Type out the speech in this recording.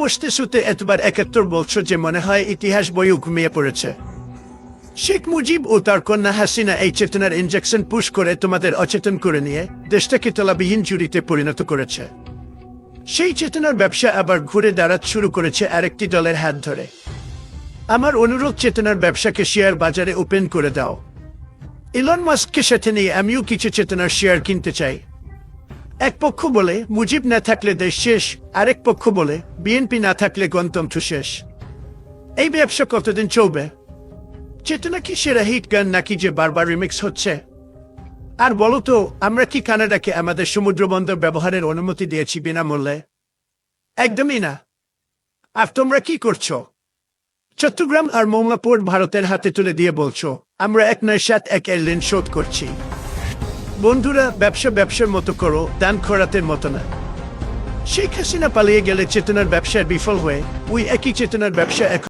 বসতে শুতে এতবার ৭১ বছর যে মনে হয় ইতিহাস বইও ঘুমিয়ে পড়েছে। শেখ মুজিব ও তার কন্যা হাসিনা এই চেতনার ইনজেকশন পুশ করে তোমাদের অচেতন করে নিয়ে দেশটাকে তলাবিহীন ঝুড়িতে পরিণত করেছে। সেই চেতনার ব্যবসা আবার ঘুরে দাঁড়াতে শুরু করেছে আরেকটি দলের হাত ধরে। আমার অনুরোধ, চেতনার ব্যবসাকে শেয়ার বাজারে ওপেন করে দাও। ইলন মাস্ককে সাথে নিয়ে আমিও কিছু চেতনার শেয়ার কিনতে চাই। এক পক্ষ বলে মুজিব না থাকলে দেশ শেষ, আরেক পক্ষ বলে বিএনপি না থাকলে গণতন্ত্র শেষ। এই ব্যবসা কতদিন চলবে? চেতনা কি সেরা হিট গান নাকি যে বারবার রিমিক্স হচ্ছে? আর বলো তো, আমরা কি কানাডাকে আমাদের সমুদ্রবন্দর ব্যবহারের অনুমতি দিয়েছি বিনামূল্যে? একদমই না। আর তোমরা কি করছো? চট্টগ্রাম আর মোংলা পোর্ট ভারতের হাতে তুলে দিয়ে বলছো আমরা ১৯৭১ এর ঋণ শোধ করছি। বন্ধুরা, ব্যবসার মতো করো, দান খরাতের মতো না। শেখ হাসিনা পালিয়ে গেলে চেতনার ব্যবসায় বিফল হয়ে ওই একই চেতনার ব্যবসা এখন